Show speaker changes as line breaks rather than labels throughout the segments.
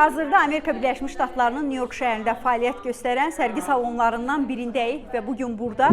Hazırda Amerika Birləşmiş Ştatlarının New York şəhərində fəaliyyət göstərən sərgi salonlarından birindəyik və bugün burada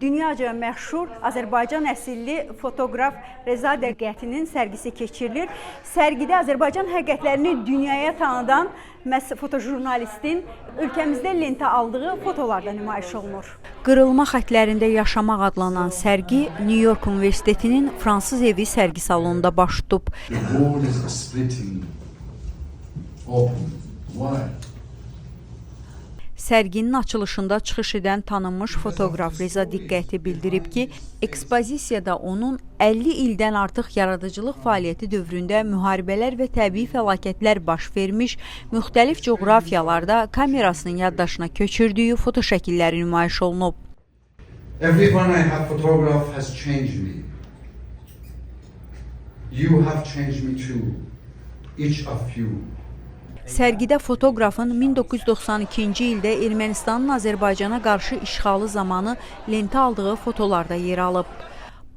dünyaca məşhur Azərbaycan əsilli fotoqraf Reza Diqqətinin sərgisi keçirilir. Sərgidə Azərbaycan həqiqətlərini dünyaya tanıdan fotojurnalistin ölkəmizdə lentə aldığı fotolarda nümayiş olunur. Qırılma xətlərində yaşamaq adlanan sərgi New York Universitetinin Fransız evi sərgi salonunda baş tutub. Sərginin açılışında çıxış edən tanınmış fotoqraf Reza Diqqəti bildirib ki, ekspozisiyada onun 50 ildən artıq yaradıcılıq fəaliyyəti dövründə müharibələr və təbii fəlakətlər baş vermiş, müxtəlif coğrafiyalarda kamerasının yaddaşına köçürdüyü foto şəkilləri nümayiş olunub.
Everyone I have photographed has changed me. You have changed me too. Each of you.
Sərgidə fotoqrafın 1992-ci ildə Ermənistanın Azərbaycana qarşı işğalı zamanı lentə aldığı fotolarda yer alıb.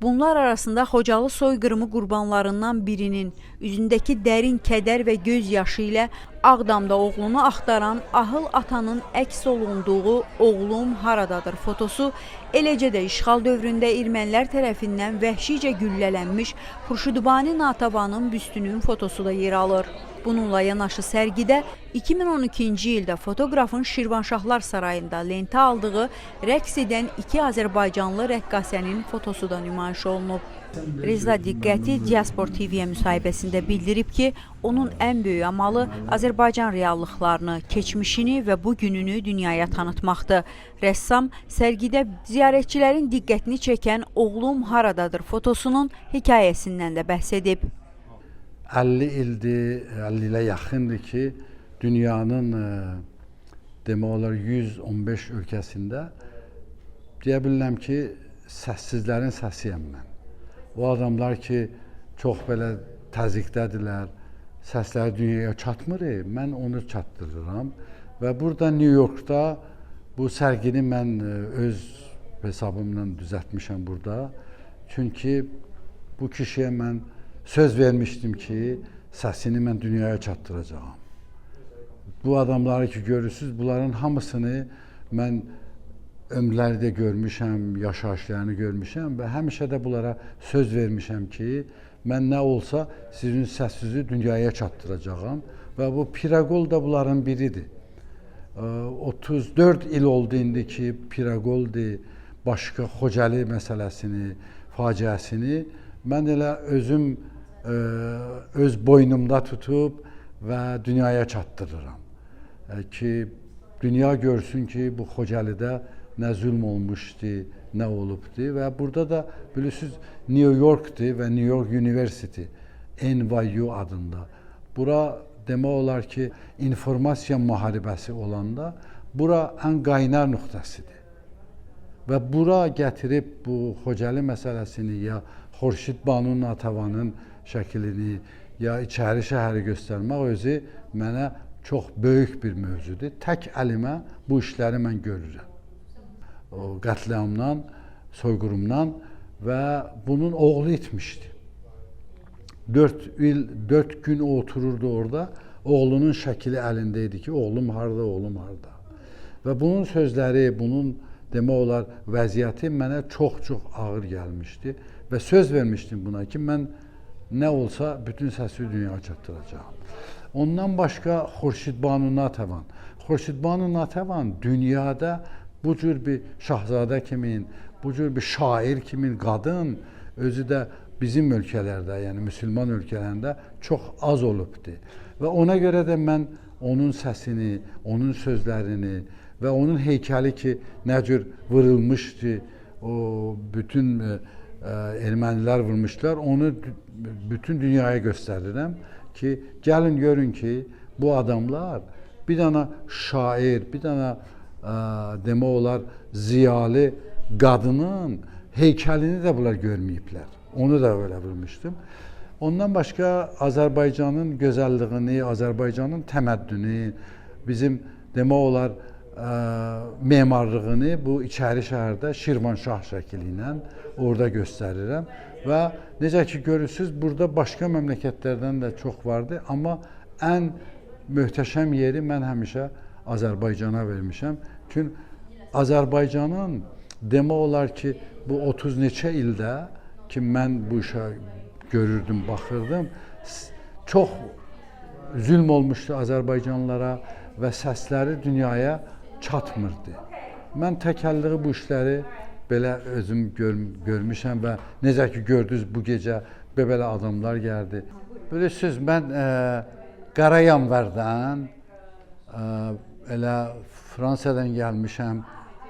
Bunlar arasında Xocalı soyqırımı qurbanlarından birinin üzündəki dərin kədər və göz yaşı ilə Ağdamda oğlunu axtaran ahıl atanın əks olunduğu "Oğlum haradadır" fotosu, eləcə də işğal dövründə ermənilər tərəfindən vəhşicə güllələnmiş Xurşudbani Natavanın büstünün fotosu da yer alır. Bununla yanaşı sərgidə 2012-ci ildə fotoqrafın Şirvanşahlar Sarayında lentə aldığı rəqs edən iki Azərbaycanlı rəqqasənin fotosu da nümayiş olunub. Reza Diqqəti Diaspor TV-yə müsahibəsində bildirib ki, onun ən böyük amalı Azərbaycan reallıqlarını, keçmişini və bugününü dünyaya tanıtmaqdır. Rəssam sərgidə ziyarətçilərin diqqətini çəkən "Oğlum haradadır" fotosunun hekayəsindən də bəhs edib.
50 ildir, 50 ilə yaxındır ki, dünyanın demək olar 115 ölkəsində deyə bilirəm ki, səssizlərin səsiyəm mən. O adamlar ki, çox belə təzyiqdədirlər, səsləri dünyaya çatmır, mən onu çatdırıram. Və burada New Yorkda bu sərgini mən öz hesabımla düzəltmişəm burada. Çünki bu kişiyə mən söz vermişdim ki, səsini mən dünyaya çatdıracağam. Bu adamları ki görürsünüz, bunların hamısını mən ömrlərdə görmüşəm, yaşayışlarını görmüşəm və həmişə də bunlara söz vermişəm ki, mən nə olsa sizin səsinizi dünyaya çatdıracağam və bu Piraqol da bunların biridir. 34 il oldu indi ki, Piraqoldur, başqa Xocalı məsələsini, faciəsini mən elə özüm öz boynumda tutub və dünyaya çatdırıram. Ki, dünya görsün ki, bu Xocalıda nə zülm olmuşdu, nə olubdu və burada da bilirsiniz New York'dur və New York University, NYU adında. Bura demək olar ki, informasiya müharibəsi olanda bura ən qaynar nöqtəsidir. Və bura gətirib bu Xocalı məsələsini ya Xurşudbanu Natavanın şəklini ya içəri şəhəri göstərmək özü mənə çox böyük bir mövzudur. Tək əlimə bu işləri mən görürəm. O qətliamdan, soyqırımdan və bunun oğlu itmişdi. 4 gün otururdu orada, oğlunun şəkli əlindəydi ki, oğlum harda, oğlum harda. Və bunun sözləri, bunun demək olar vəziyyəti mənə çox ağır gəlmişdi və söz vermişdim buna ki, mən nə olsa bütün səsi dünyaya çatdıracağam. Ondan başqa Xurşudbanu Natavan. Xurşudbanu Natavan dünyada bu cür bir şahzadə kimin, bu cür bir şair kimin qadın özü də bizim ölkələrdə, yəni müsəlman ölkələrində çox az olubdur. Və ona görə də mən onun səsini, onun sözlərini və onun heykəli ki, nə cür vurulmuşdu, o bütün ermənilər vurmuşlar, onu bütün dünyaya göstərirəm ki, gəlin görün ki, bu adamlar bir dənə şair, bir dənə demək olar ziyalı qadının heykəlini də bunlar görməyiblər. Onu da öyle vurmuşdum. Ondan başqa Azərbaycanın gözəlliyini, Azərbaycanın təməddünü, bizim demək olar memarlığını bu içəri şəhərdə Şirvanşah şəkli ilə orada göstərirəm və necə ki görürsünüz burada başqa məmləkətlərdən də çox vardı, amma ən möhtəşəm yeri mən həmişə Azərbaycana vermişəm. Çünki Azərbaycanın demək olar ki, bu 30 neçə ildə ki, mən bu işə görürdüm, baxırdım, çox zülm olmuşdu Azərbaycanlılara və səsləri dünyaya çatmırdı. Mən təkəlliği bu işləri belə özüm görmüşəm və necə ki, gördünüz bu gecə belə adamlar gəldi. Bilirsiniz, mən Qara Yanvardan elə Fransadan gəlmişəm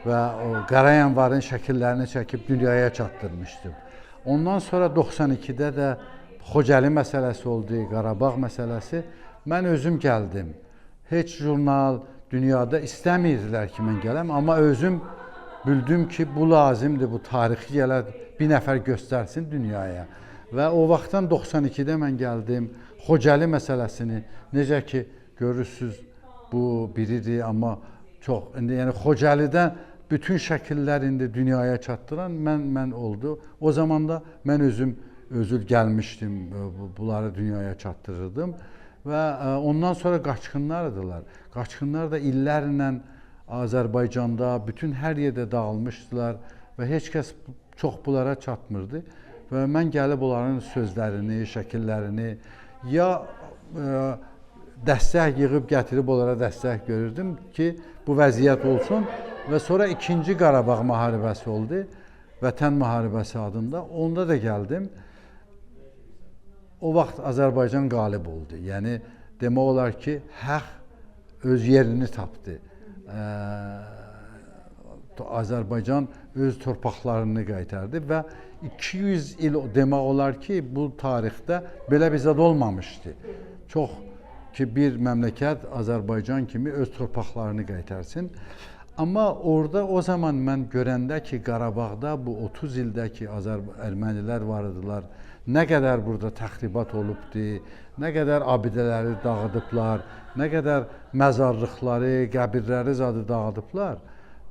və o Qara Yanvarın şəkillərini çəkib dünyaya çatdırmışdım. Ondan sonra 92-də də Xocalı məsələsi oldu, Qarabağ məsələsi. Mən özüm gəldim. Heç jurnal dünyada istəmirdilər ki, mən gələm, amma özüm bildim ki, bu lazımdır, bu tarixi gələr bir nəfər göstərsin dünyaya. Və o vaxtdan 92-də mən gəldim. Xocalı məsələsini necə ki, görürsünüz, bu biridir, amma çox, yəni Xocalıdan bütün şəkillər indi dünyaya çatdıran mən oldu. O zaman da mən özüm gəlmişdim, bunları dünyaya çatdırırdım və ondan sonra qaçqınlardılar. Qaçqınlar da illərlə Azərbaycanda, bütün hər yerdə dağılmışdılar və heç kəs çox bunlara çatmırdı. Və mən gəlib onların sözlərini, şəkillərini ya dəstək yığıb gətirib onlara dəstək görürdüm ki, bu vəziyyət olsun. Və sonra 2-ci Qarabağ müharibəsi oldu, Vətən müharibəsi adında. Onda da gəldim. O vaxt Azərbaycan qalib oldu. Yəni, demək olar ki, haqq öz yerini tapdı. Azərbaycan öz torpaqlarını qaytardı və 200 il demək olar ki, bu tarixdə belə bir zad olmamışdı. Çox ki, bir məmləkət Azərbaycan kimi öz torpaqlarını qaytarsın. Amma orada o zaman mən görəndə ki, Qarabağda bu 30 ildə ki, ermənilər var idiler, nə qədər burada təxribat olubdu, nə qədər abidələri dağıdıblar, nə qədər məzarlıqları, qəbirləri zadı dağıdıblar.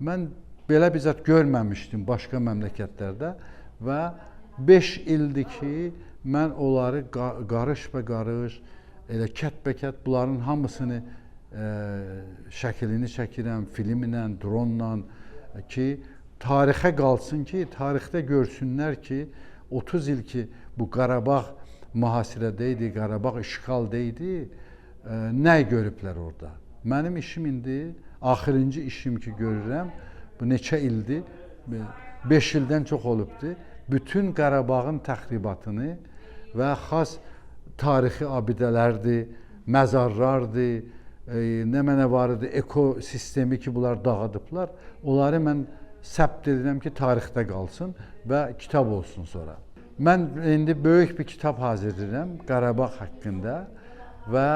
Mən belə bir zat görməmişdim başqa məmləkətlərdə və 5 ildir ki, mən onları qarış elə kət-bəkət bunların hamısını şəklini çəkirəm, filmlə, dronla ki, tarixə qalsın ki, tarixdə görsünlər ki, 30 il ki, bu Qarabağ mühasirədə idi, Qarabağ işğalda idi, nə görüblər orada? Mənim işim indi, axırıncı işim ki görürəm, bu neçə ildir, 5 ildən çox olubdur, bütün Qarabağın təxribatını və xas tarixi abidələrdir, məzarlardır, nə mənə var idi, ekosistemi ki, bunlar dağıdıblar, onları mən səbt edirəm ki, tarixdə qalsın və kitab olsun sonra. Mən indi böyük bir kitab hazırlayıram Qarabağ haqqında və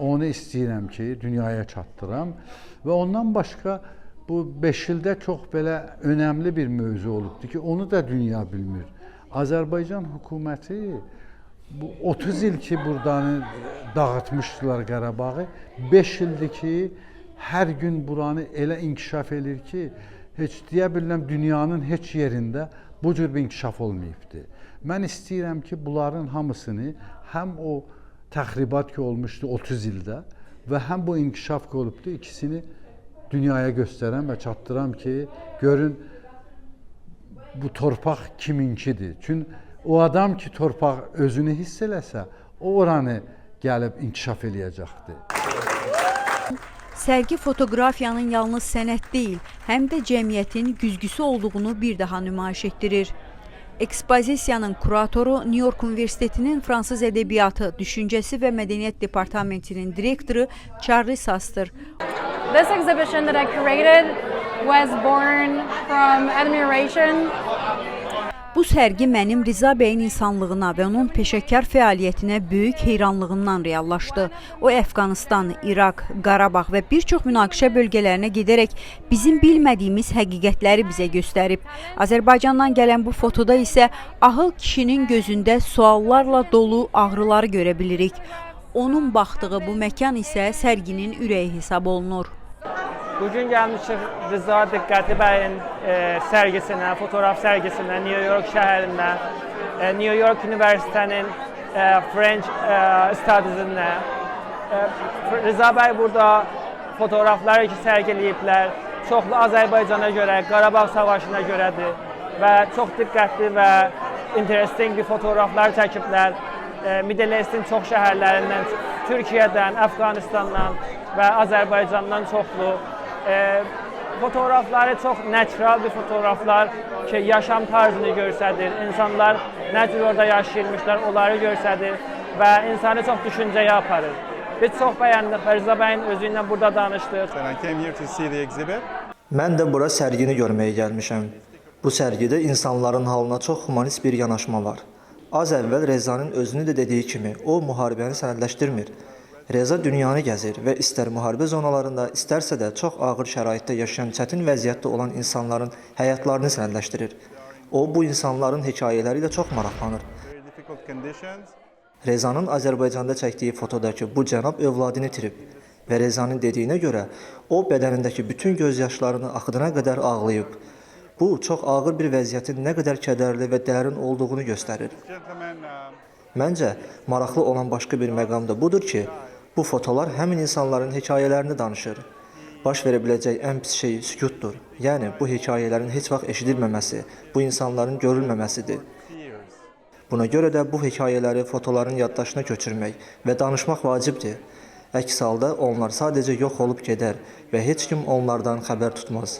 onu istəyirəm ki, dünyaya çatdıram və ondan başqa bu 5 ildə çox belə önəmli bir mövzu olubdur ki, onu da dünya bilmir. Azərbaycan hökuməti bu 30 il ki, buradan dağıtmışdılar Qarabağı, 5 ildir ki, hər gün buranı elə inkişaf edir ki, heç deyə bilirəm, dünyanın heç yerində bu cür bir inkişaf olmayıbdır. Mən istəyirəm ki, bunların hamısını həm o təxribat ki, olmuşdu 30 ildə və həm bu inkişaf ki, olubdur, ikisini dünyaya göstərəm və çatdıram ki, görün, bu torpaq kiminkidir. Çünki o adam ki, torpaq özünü hiss eləsə, o oranı gəlib inkişaf eləyəcəkdir.
Sərgi fotoqrafiyanın yalnız sənət deyil, həm də cəmiyyətin güzgüsü olduğunu bir daha nümayiş etdirir. Ekspozisiyanın kuratoru New York Universitetinin Fransız Ədəbiyyatı, Düşüncəsi və Mədəniyyət Departamentinin direktoru Charlie Sastre.
This exhibition that I curated was born from admiration.
Bu sərgi mənim Riza bəyin insanlığına və onun peşəkar fəaliyyətinə böyük heyranlığından reallaşdı. O, Əfqanistan, İraq, Qarabağ və bir çox münaqişə bölgələrinə gedərək bizim bilmədiyimiz həqiqətləri bizə göstərib. Azərbaycandan gələn bu fotoda isə ahıl kişinin gözündə suallarla dolu ağrıları görə bilirik. Onun baxdığı bu məkan isə sərginin ürəyi hesab olunur.
Bugün gəlmişik Rıza Diqqətli bəyin sərgisinə, fotoğraf sərgisinə New York şəhərində, New York Üniversitenin French Studies'ində. Rıza bəy burada fotoğraflar sərgiləyiblər. Çoxlu Azərbaycana görə, Qarabağ savaşına görədir və çox diqqətli və interesting bir fotoğraflar çəkiblər. Middle East'in çox şəhərlərindən, Türkiyədən, Əfqanistandan və Azərbaycandan çoxlu. Fotoğrafları çox natural bir fotoğraflar ki, yaşam tarzını göstərir. İnsanlar nə cür orada yaşayırmışlar, onları göstərir və insanı çox düşüncəyə aparır. Biz çox bəyəndik və Rıza bəyin özü ilə burada danışdıq.
Mən də bura sərgini görməyə gəlmişəm. Bu sərgidə insanların halına çox humanist bir yanaşma var. Az əvvəl Rezanın özünü də dediyi kimi, o müharibəni sənədləşdirmir. Reza dünyanı gəzir və istər müharibə zonalarında, istərsə də çox ağır şəraitdə yaşayan çətin vəziyyətdə olan insanların həyatlarını sənədləşdirir. O, bu insanların hekayələri ilə çox maraqlanır. Rezanın Azərbaycanda çəkdiyi fotodakı bu cənab övladını itirib və Rezanın dediyinə görə o bədənindəki bütün gözyaşlarını axıdana qədər ağlayıb. Bu, çox ağır bir vəziyyətin nə qədər kədərli və dərin olduğunu göstərir. Məncə, maraqlı olan başqa bir məqam da budur ki, bu fotolar həmin insanların hekayələrini danışır. Baş verə biləcək ən pis şey sükutdur. Yəni, bu hekayələrin heç vaxt eşidilməməsi, bu insanların görülməməsidir. Buna görə də bu hekayələri fotoların yaddaşına köçürmək və danışmaq vacibdir. Əks halda onlar sadəcə yox olub gedər və heç kim onlardan xəbər tutmaz.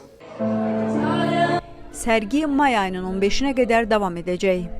Sərgi may ayının 15-nə qədər davam edəcək.